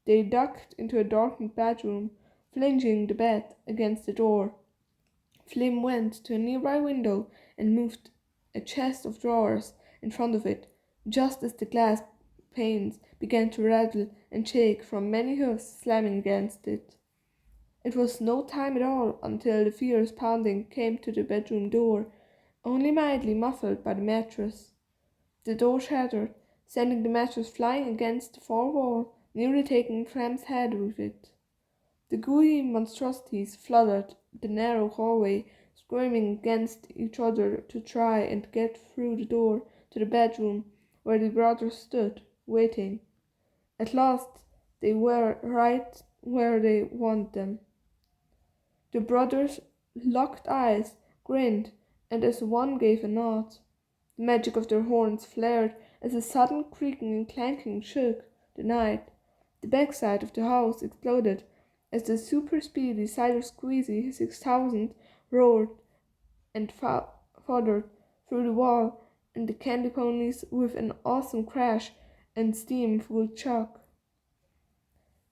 They ducked into a darkened bedroom, flinging the bed against the door. Flynn went to a nearby window and moved a chest of drawers in front of it, just as the glass panes began to rattle and shake from many hoofs slamming against it. It was no time at all until the fierce pounding came to the bedroom door, only mildly muffled by the mattress. The door shattered, sending the mattress flying against the far wall, nearly taking Flam's head with it. The gooey monstrosities flooded the narrow hallway, screaming against each other to try and get through the door to the bedroom where the brothers stood, waiting. At last they were right where they wanted them. The brothers locked eyes, grinned, and as one gave a nod, the magic of their horns flared as a sudden creaking and clanking shook the night. The backside of the house exploded as the super-speedy Cider Squeezy 6000 roared and foddered through the wall, and the candy ponies with an awesome crash and steam-fueled shock.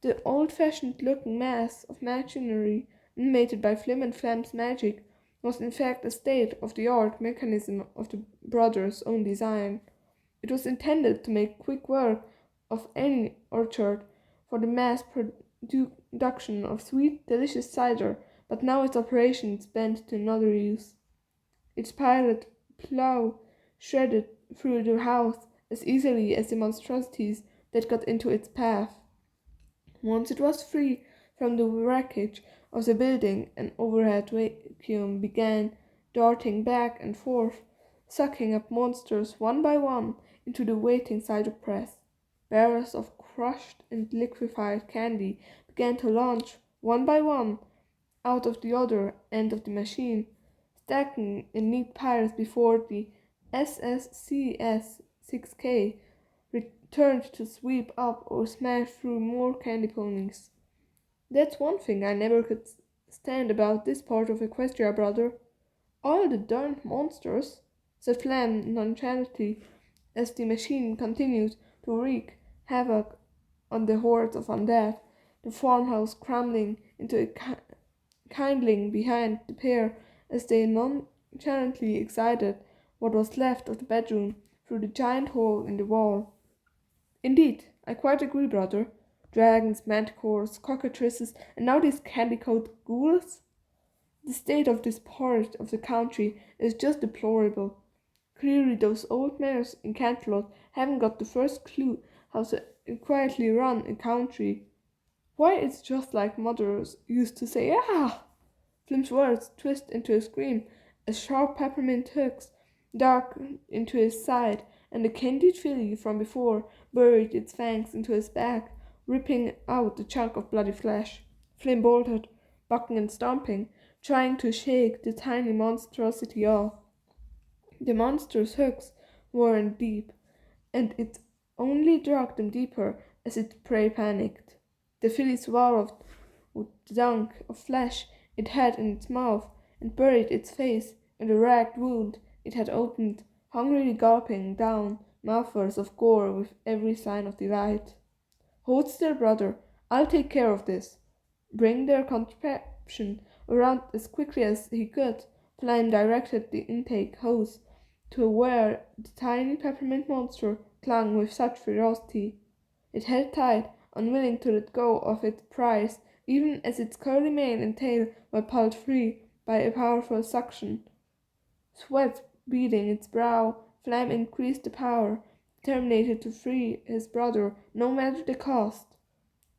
The old-fashioned looking mass of machinery animated by Flim and Flam's magic was in fact a state-of-the-art mechanism of the brothers' own design. It was intended to make quick work of any orchard for the mass production of sweet, delicious cider, but now its operations bent to another use. Its pilot plough shredded through the house as easily as the monstrosities that got into its path. Once it was free from the wreckage of the building, an overhead vacuum began darting back and forth, sucking up monsters one by one into the waiting cider press. Barrels of crushed and liquefied candy began to launch one by one out of the other end of the machine, stacking in neat piles before the SSCS-6K returned to sweep up or smash through more candy ponies. That's one thing I never could stand about this part of Equestria, brother. All the darned monsters, said Flam nonchalantly as the machine continued to wreak havoc on the hordes of undead, the farmhouse crumbling into a kindling behind the pair as they nonchalantly exited what was left of the bedroom through the giant hole in the wall. Indeed, I quite agree, brother. Dragons, manticores, cockatrices, and now these candy-coated ghouls? The state of this part of the country is just deplorable. Clearly those old mares in Canterlot haven't got the first clue how to quietly run a country. Why, it's just like mothers used to say, ah! Flim's words twist into a scream as sharp peppermint hooks dug into his side, and the candied filly from before buried its fangs into his back, ripping out a chunk of bloody flesh. Flim bolted, bucking and stomping, trying to shake the tiny monstrosity off. The monster's hooks weren't deep, and it only dragged them deeper as its prey panicked. The filly swallowed the dunk of flesh it had in its mouth and buried its face in the ragged wound it had opened, hungrily gulping down mouthfuls of gore with every sign of delight. Hold still, brother, I'll take care of this. Bring their contraption around as quickly as he could. Flame directed the intake hose to where the tiny peppermint monster clung with such ferocity. It held tight, unwilling to let go of its prize, even as its curly mane and tail were pulled free by a powerful suction. Sweat beading its brow, Flame increased the power, determined to free his brother no matter the cost.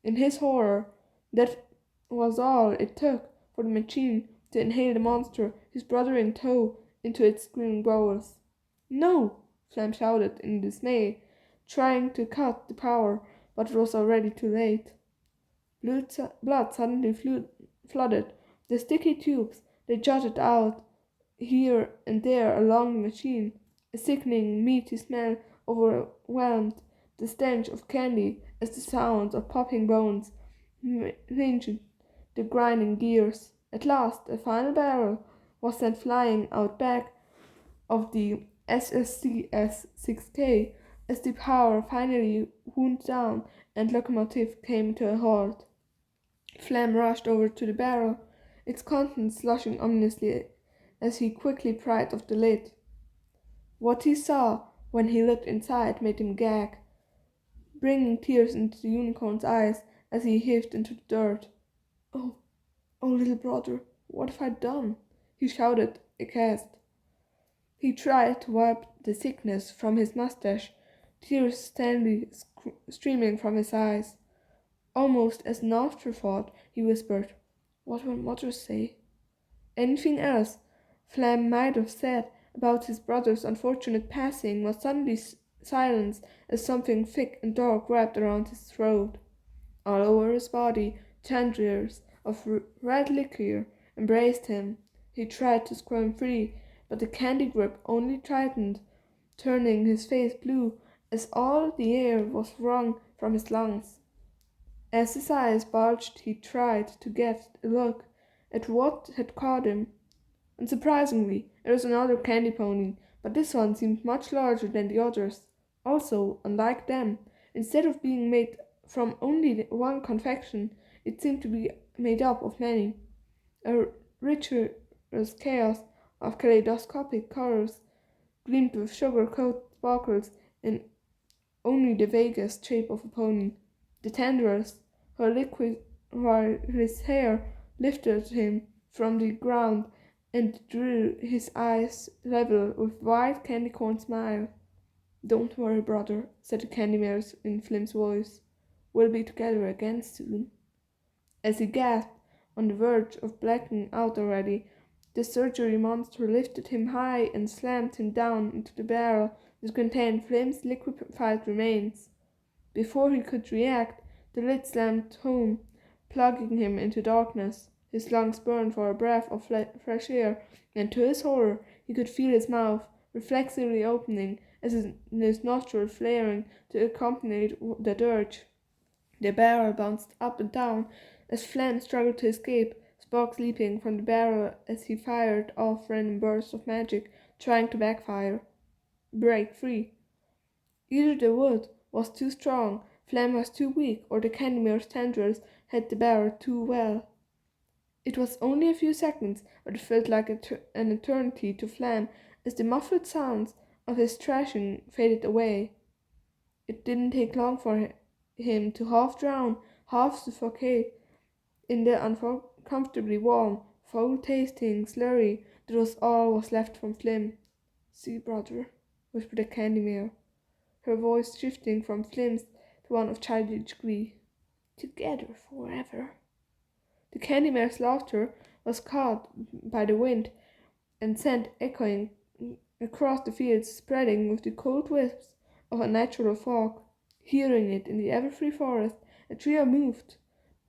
In his horror, that was all it took for the machine to inhale the monster, his brother in tow, into its screaming bowels. No! Flame shouted in dismay, trying to cut the power, but it was already too late. Blood suddenly flooded the sticky tubes that jutted out here and there along the machine. A sickening, meaty smell overwhelmed the stench of candy as the sounds of popping bones clinched the grinding gears. At last, a final barrel was sent flying out back of the SSCS-6K as the power finally wound down and locomotive came to a halt. Flem rushed over to the barrel, its contents sloshing ominously as he quickly pried off the lid. What he saw when he looked inside made him gag, bringing tears into the unicorn's eyes as he heaved into the dirt. "Oh, oh, little brother, what have I done?" he shouted, aghast. He tried to wipe the sickness from his mustache, tears steadily streaming from his eyes. Almost as an afterthought, he whispered, "What will mother say?" Anything else Flem might have said about his brother's unfortunate passing was suddenly silenced as something thick and dark wrapped around his throat. All over his body, tendrils of red liquor embraced him. He tried to squirm free, but the candy grip only tightened, turning his face blue as all the air was wrung from his lungs. As his eyes bulged, he tried to get a look at what had caught him. Unsurprisingly, it was another candy pony, but this one seemed much larger than the others. Also, unlike them, instead of being made from only one confection, it seemed to be made up of many. A ritual's chaos of kaleidoscopic colors gleamed with sugar-coated sparkles in only the vaguest shape of a pony. The tendrils, her liquid, while his hair lifted him from the ground and drew his eyes level with wide candy corn smile. "Don't worry, brother," said the candy mare in Flim's voice. "We'll be together again soon." As he gasped, on the verge of blacking out already, the surgery monster lifted him high and slammed him down into the barrel that contained Flim's liquefied remains. Before he could react, the lid slammed home, plunging him into darkness. His lungs burned for a breath of fresh air, and to his horror he could feel his mouth reflexively opening as his nostril flaring to accompany the dirge. The barrel bounced up and down as Flem struggled to escape, sparks leaping from the barrel as he fired off random bursts of magic, trying to break free. Either the wood was too strong, Flem was too weak, or the Candymare's tendrils had the barrel too well. It was only a few seconds, but it felt like an eternity to Flem as the muffled sounds of his thrashing faded away. It didn't take long for him to half drown, half suffocate in the uncomfortably warm, foul-tasting slurry that was all was left from Flim. "See, brother," whispered the Candy Mare, her voice shifting from Flim's to one of childish glee. "Together forever." The Candy Mare's laughter was caught by the wind and sent echoing across the fields, spreading with the cold wisps of unnatural fog. Hearing it in the everfree forest, a trio moved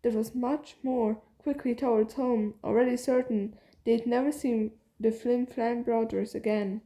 that was much more quickly towards home, already certain they'd never see the Flim Flam brothers again.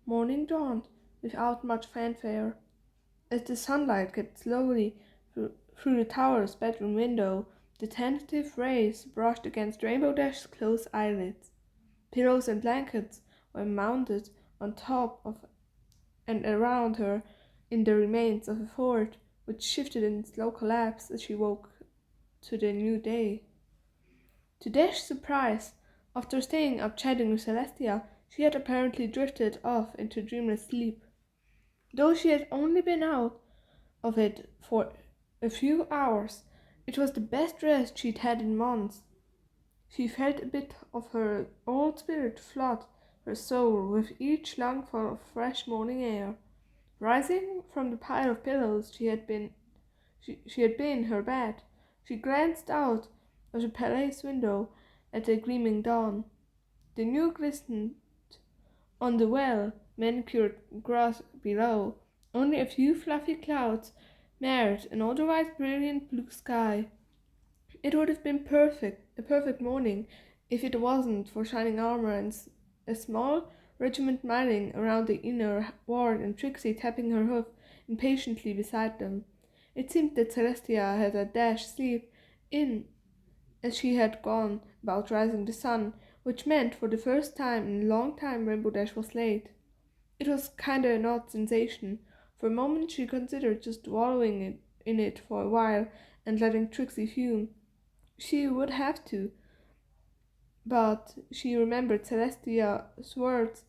Morning dawned without much fanfare. As the sunlight crept slowly through the tower's bedroom window, the tentative rays brushed against Rainbow Dash's closed eyelids. Pillows and blankets were mounted on top of and around her in the remains of a fort, which shifted in slow collapse as she woke to the new day. To Dash's surprise, after staying up chatting with Celestia, she had apparently drifted off into dreamless sleep. Though she had only been out of it for a few hours, it was the best rest she'd had in months. She felt a bit of her old spirit flood her soul with each lungful of fresh morning air. Rising from the pile of pillows she had been in her bed. She glanced out of the palace window at the gleaming dawn. The dew glistened on the well manicured grass below. Only a few fluffy clouds marred an otherwise brilliant blue sky. It would have been a perfect morning, if it wasn't for shining armor and a small regiment milling around the inner ward and Trixie tapping her hoof impatiently beside them. It seemed that Celestia had a dash sleep in as she had gone about rising the sun, which meant for the first time in a long time Rainbow Dash was late. It was kinda an odd sensation. For a moment she considered just wallowing in it for a while and letting Trixie fume. She would have to, but she remembered Celestia's words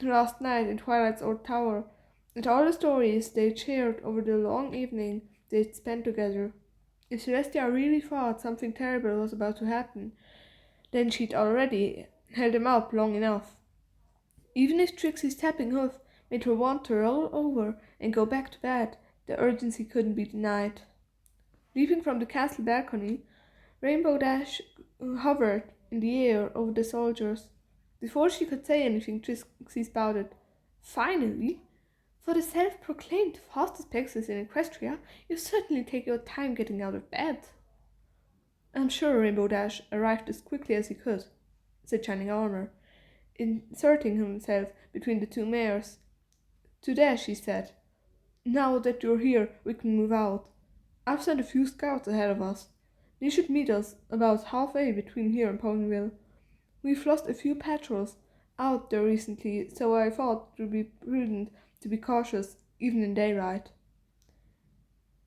last night in Twilight's old tower, and all the stories they'd shared over the long evening they'd spent together. If Celestia really thought something terrible was about to happen, then she'd already held him up long enough. Even if Trixie's tapping hoof made her want to roll over and go back to bed, the urgency couldn't be denied. Leaping from the castle balcony, Rainbow Dash hovered in the air over the soldiers. Before she could say anything, Trixie spouted, "Finally! For the self-proclaimed fastest Pegasus in Equestria, you certainly take your time getting out of bed." "I'm sure Rainbow Dash arrived as quickly as he could," said Shining Armor, inserting himself between the two mares. To Dash he said, "Now that you're here, we can move out. I've sent a few scouts ahead of us. They should meet us about halfway between here and Ponyville. We've lost a few patrols out there recently, so I thought it would be prudent to be cautious, even in daylight."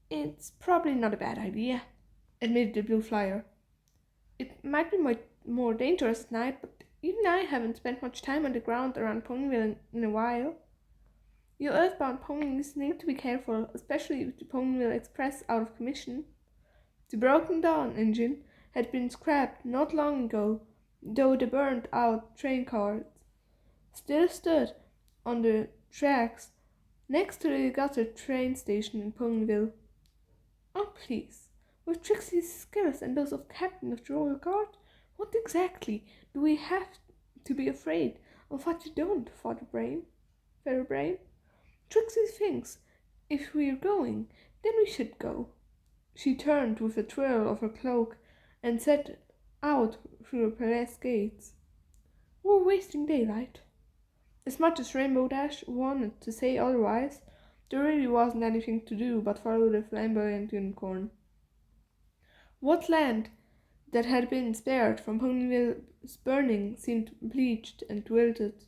"It's probably not a bad idea," admitted the Blue Flyer. "It might be more dangerous at night, but even I haven't spent much time on the ground around Ponyville in a while. You earthbound ponies need to be careful, especially with the Ponyville Express out of commission. The broken down engine had been scrapped not long ago, though the burned out train cars still stood on the tracks next to the gutted train station in Ponyville. Oh, please, with Trixie's skills and those of Captain of the Royal Guard, what exactly do we have to be afraid of what you don't, Featherbrain? Trixie thinks if we're going, then we should go." She turned with a twirl of her cloak and set out through the palace gates. "We're wasting daylight." As much as Rainbow Dash wanted to say otherwise, there really wasn't anything to do but follow the flamboyant unicorn. What land that had been spared from Ponyville's burning seemed bleached and wilted.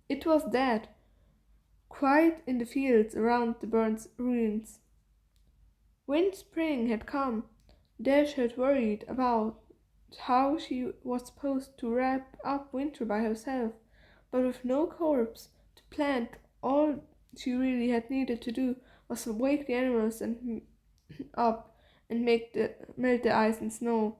It was dead, quiet in the fields around the burnt ruins. When spring had come, Dash had worried about how she was supposed to wrap up winter by herself, but with no corpse to plant, all she really had needed to do was wake the animals up and melt the ice and snow.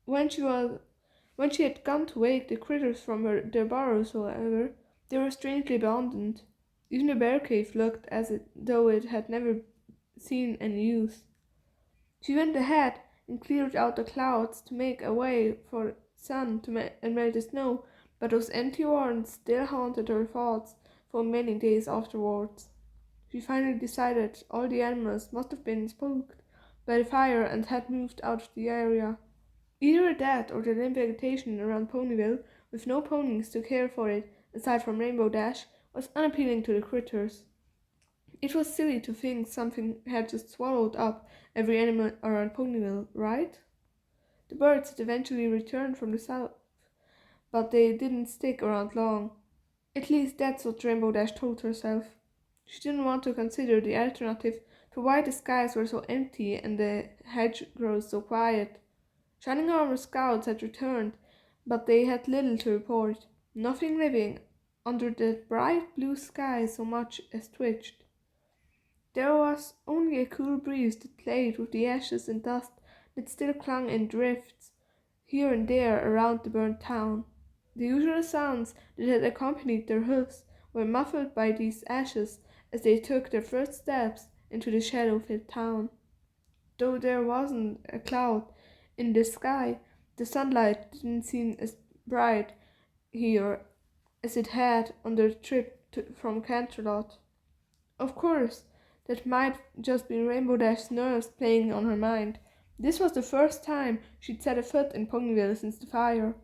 When she had gone to wake the critters from their burrows, however, they were strangely abandoned. Even the bear cave looked though it had never seen any use. She went ahead and cleared out the clouds to make a way for the sun and melt the snow, but those empty warrens still haunted her thoughts for many days afterwards. She finally decided all the animals must have been spooked by the fire and had moved out of the area. Either that or the limp vegetation around Ponyville, with no ponies to care for it aside from Rainbow Dash, was unappealing to the critters. It was silly to think something had just swallowed up every animal around Ponyville, right? The birds had eventually returned from the south, but they didn't stick around long. At least that's what Rainbow Dash told herself. She didn't want to consider the alternative to why the skies were so empty and the hedgerows so quiet. Shining Armor scouts had returned, but they had little to report. Nothing living under the bright blue sky so much as twitched. There was only a cool breeze that played with the ashes and dust that still clung in drifts here and there around the burnt town. The usual sounds that had accompanied their hoofs were muffled by these ashes as they took their first steps into the shadow-filled town. Though there wasn't a cloud in the sky, the sunlight didn't seem as bright here as it had on their from Canterlot. Of course, that might just be Rainbow Dash's nerves playing on her mind. This was the first time she'd set a foot in Ponyville since the fire.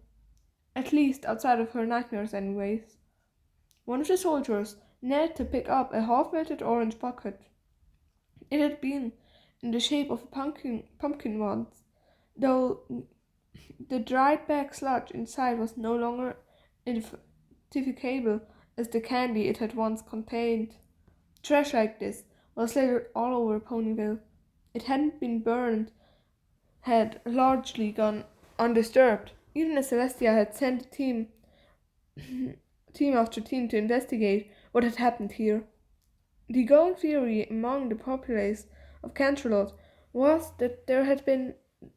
At least outside of her nightmares, anyways. One of the soldiers knelt to pick up a half-melted orange bucket. It had been in the shape of a pumpkin once, though the dried back sludge inside was no longer identifiable as the candy it had once contained. Trash like this was littered all over Ponyville. It hadn't been burned, had largely gone undisturbed, even as Celestia had sent a team after team to investigate what had happened here. The going theory among the populace of Canterlot was that there had been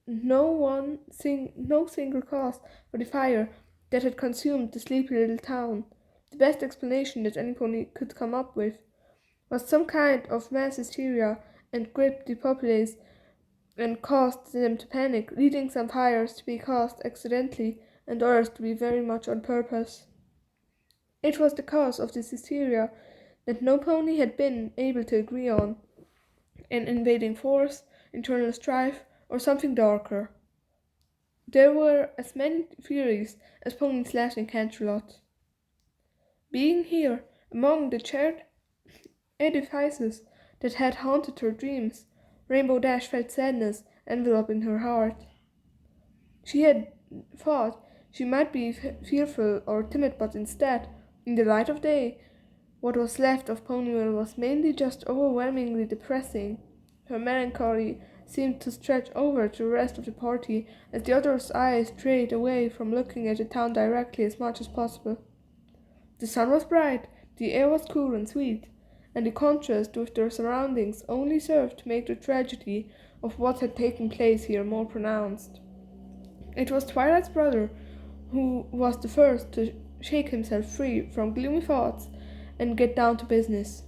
no single cause for the fire that had consumed the sleepy little town. The best explanation that anybody could come up with was some kind of mass hysteria and gripped the populace and caused them to panic, leading some fires to be caused accidentally and others to be very much on purpose. It was the cause of this hysteria that no pony had been able to agree on: an invading force, internal strife, or something darker. There were as many theories as ponies left in Canterlot. Being here, among the charred edifices that had haunted her dreams, Rainbow Dash felt sadness enveloping her heart. She had thought she might be fearful or timid, but instead, in the light of day, what was left of Ponyville was mainly just overwhelmingly depressing. Her melancholy seemed to stretch over to the rest of the party as the others' eyes strayed away from looking at the town directly as much as possible. The sun was bright, the air was cool and sweet, and the contrast with their surroundings only served to make the tragedy of what had taken place here more pronounced. It was Twilight's brother who was the first to shake himself free from gloomy thoughts and get down to business.